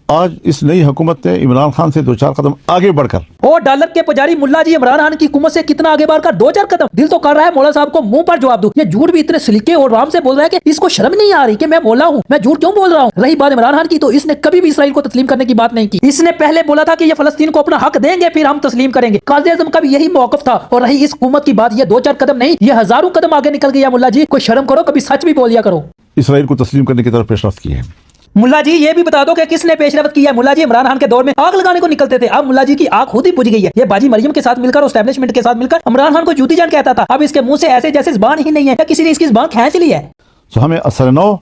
आज इस नई हुकूमत ने इमरान खान से 2-4 कदम आगे बढ़कर और डॉलर के पुजारी मुल्ला जी इमरान खान की हुकूमत से कितना आगे बढ़कर 2-4 कदम। दिल तो कर रहा है मौला साहब को मुंह पर जवाब दूं। ये झूठ भी इतने सलीके और आराम से बोल रहा है कि इसको शर्म नहीं आ रही कि मैं मौला हूँ, मैं झूठ क्यों बोल रहा हूँ। रही बात इमरान खान की, तो इसने कभी भी इसराइल को तस्लीम करने की बात नहीं की। इसने पहले बोला था कि ये फलस्तीन को अपना हक देंगे फिर हम तस्लीम करेंगे। काज़ी आज़म का भी यही मौक़िफ़ था। और रही इस हुकूमत की बात, ये 2-4 कदम नहीं, ये हजारों कदम आगे निकल गया। मुल्ला जी कोई शर्म करो, कभी सच भी बोल दिया करो। इसराइल को तस्लीम करने की तरफ पेशरफ्त की है। मुल्ला जी ये भी बता दो कि किसने पेशरफ्त की है। मुल्ला जी इमरान खान के दौर में आग लगाने को निकलते थे, अब मुल्ला जी की आग खुद ही बुझ गई है। ये बाजी मरियम के साथ मिलकर, एस्टैब्लिशमेंट के साथ मिलकर इमरान खान को जूती जान कहता था, अब इसके मुंह से ऐसे जैसे ज़बान ही नहीं है, या किसी ने इसकी ज़बान खींच ली है। तो हमें असर नौ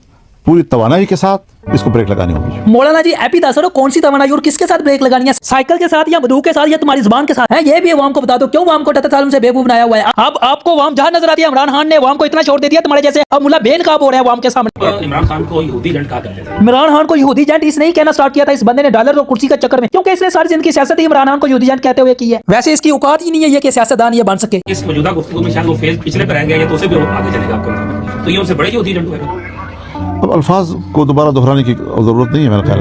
पूरी तवानाई के साथ इसको ब्रेक लगानी होगी। मौलाना जी एपी दासरो कौन सी तवानाई और किसके साथ ब्रेक लगानी है? साइकिल के साथ या बंदूक के साथ या तुम्हारी जुबान के साथ है? ये भी वाम को बता दो, क्यों वाम को 78 साल से बेवकूफ बनाया हुआ है। अब आपको वाम जहां नजर आती है, इमरान खान ने वाम को इतना छोड़ दे दिया तुम्हारे जैसे। अब मुल्ला बेन काब हो रहा है वाम के सामने। इमरान खान को यहूदी एजेंट कहा करते थे। इमरान खान को यहूदी एजेंट इसने ही कहना स्टार्ट किया था इस बंदे ने, डॉलर और कुर्सी का चक्कर में, क्योंकि इसने सारी जिंदगी सियासत ही इमरान खान को यहूदी एजेंट कहते हुए की है। वैसे इसकी औकात ही नहीं है ये कि सियासतदान ये बन सके। इस मौजूदा गुफ्तगू में शायद वो फेज पिछले पर रह गया, तो उसे भी आगे चलेगा आपके मुताबिक, तो ये उनसे बड़े यहूदी एजेंट हुए। अब अल्फाज को दोबारा दोहराने की जरूरत नहीं है मेरा ख्याल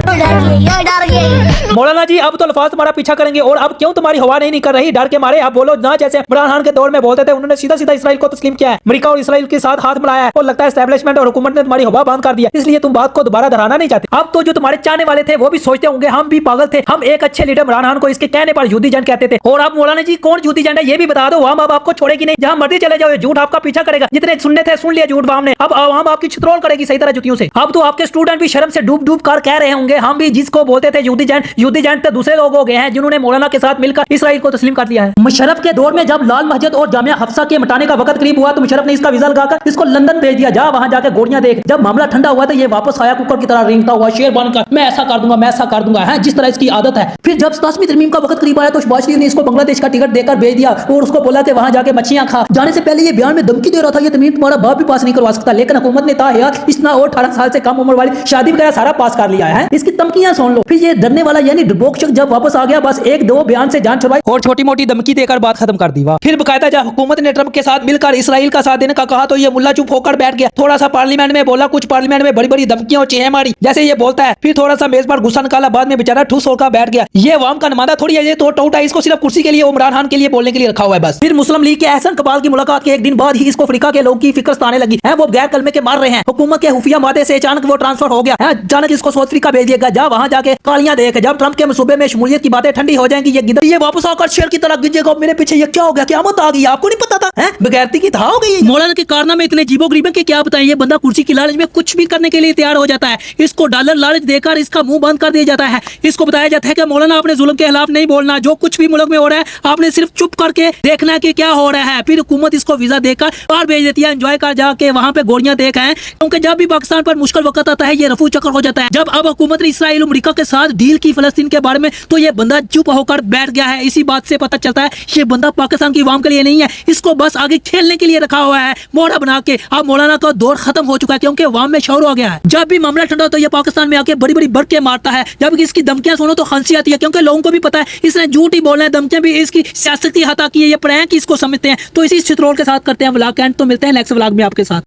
है। मौलाना जी अब तो अल्फाज तुम्हारा पीछा करेंगे, और अब क्यों तुम्हारी हवा नहीं निकल रही? डर के मारे आप बोलो ना, जैसे इमरान खान के दौर में बोलते थे। उन्होंने सीधा सीधा इसराइल को तस्लीम किया है, अमेरिका और इसराइल के साथ हाथ मिलाया है, और लगता है एस्टैब्लिशमेंट और हुकूमत ने तुम्हारी हवा बंद कर दिया, इसलिए तुम बात को दोबारा दोहराना नहीं चाहते। अब तो जो तुम्हारे चाहने वाले थे वो भी सोचते होंगे हम भी पागल थे, हम एक अच्छे लीडर इमरान खान को इसके कहने पर यहूदी एजेंट कहते थे। और अब मौलाना जी कौन यहूदी एजेंट है ये भी बता दो। वाम अब आपको छोड़ेगी नहीं, जहां मर्जी चले जाओ झूठ आपका पीछा करेगा। जितने सुनने थे सुन लिया झूठ वाम ने, अब आवाम आपकी छितरौल करेगी सही तरह जुतियों से। अब तो आपके स्टूडेंट भी शर्म से डूब डूब कर कह रहे होंगे हम भी जिसको बोलते थे यहूदी एजेंट तो दूसरे लोग हो गए हैं जिन्होंने मौलाना के साथ मिलकर इसराइल को तस्लीम कर दिया है। मुशर्रफ के दौर में जब लाल मस्जिद और जामिया हफ्सा के मिटाने का वक्त करीब हुआ तो मुशर्रफ ने इसका वीजा लगाकर इसको लंदन भेज दिया, जा वहां जाके गोलियां देख। जब मामला ठंडा हुआ तो ये वापस आया कुकर की तरह रेंगता हुआ, शेर बनकर मैं ऐसा कर दूंगा, मैं ऐसा कर दूंगा, है जिस तरह इसकी आदत है। फिर जब 10वीं तरमीम का वक्त करीब आया तो शहबाज शरीफ ने इसको बांग्लादेश का टिकट देकर भेज दिया और उसको बोला कि वहां जाके मच्छियां खा। जाने से पहले ये बयान में धमकी दे रहा था ये तरमीम तुम्हारा बाप भी पास नहीं करवा सकता, लेकिन हुकूमत ने ताहयात इसना और 18 साल से कम उम्र वाली शादी वगैरह सारा पास कर लिया है। इसकी धमकियां सुन लो। फिर ये डरने वाला यानी डरपोक जब वापस आ गया, बस 1-2 बयान से जान छुड़वाई और छोटी मोटी धमकी देकर बात खत्म कर दी। फिर बकायदा जब हुकूमत ने ट्रंप के साथ मिलकर इसराइल का साथ देने का कहा तो ये मुल्ला चुप होकर बैठ गया। थोड़ा सा पार्लियामेंट में बोला, कुछ पार्लियामेंट में बड़ी बड़ी धमकियां और चेहें मारी जैसे ये बोलता है, फिर थोड़ा सा मेज पर गुस्सा निकाला, बाद में बेचारा ठूस होकर बैठ गया। ये वाम का नुमाइंदा थोड़ी है, ये तो टोटा इसको सिर्फ कुर्सी के लिए इमरान खान के लिए बोलने के लिए रखा हुआ है बस। फिर मुस्लिम लीग के एहसन कमाल की मुलाकात के एक दिन बाद ही इसको अफ्रीका के लोगों की फिक्र आने लगी है, वो गैर कलमे के मार रहे हैं। हुकूमत के खुफिया मादे से अचानक वो ट्रांसफर हो गया है, अचानक इसको साउथ अफ्रीका भेज दिया, जा वहां जाके कालियां देख। जब ट्रंप के मंसूबे में शमूलियत की बातें ठंडी हो जाएंगी, ये गिदर ये वापस आकर शेर की तरह गिजेगा मेरे पीछे। ये क्या हो गया, क़यामत आ गई, आपको नहीं पता था? हैं बगैरती की था हो गई। मौलाना के कारनामे इतने अजीबो-गरीब के क्या बताएं। ये बंदा कुर्सी की लालच में कुछ भी करने के लिए तैयार हो जाता है। इसको डॉलर लालच देकर इसका मुंह बंद कर दिया जाता है। इसको बताया जाता है कि मौलाना आपने जुल्म के खिलाफ नहीं बोलना, जो कुछ भी मुल्क में हो रहा है आपने सिर्फ चुप करके देखना है कि क्या हो रहा है। फिर हुकूमत इसको वीजा देकर बाहर भेज देती है, एंजॉय कर जाके वहां पे गोलियां देख आए, क्योंकि जब भी पाकिस्तान पर मुश्किल वक्त आता है ये रफू चक्कर हो जाता है। जब अब हुकूमत ने इसराइल अमेरिका के साथ डील की फलस्तीन के बारे में तो ये बंदा चुप होकर बैठ गया है। इसी बात से पता चलता है ये बंदा पाकिस्तान की आवाम के लिए नहीं है, इसको बस आगे खेलने के लिए रखा हुआ है मोड़ा बना के। अब मौलाना का दौर खत्म हो चुका है क्योंकि आवाम में शौर हो गया है। जब भी मामला ठंडा तो ये पाकिस्तान में आके बड़ी बड़ी बढ़ के मारता है, जब इसकी धमकियां सुनो तो हंसी आती है, क्योंकि लोगों को भी पता है इसने झूठ ही बोलना है। धमकियां भी इसकी सियासती हता की है, ये प्रैंक इसको समझते हैं। तो इसी चित्रोल के साथ करते हैं व्लॉग एंड, तो मिलते हैं नेक्स्ट व्लॉग में आपके साथ।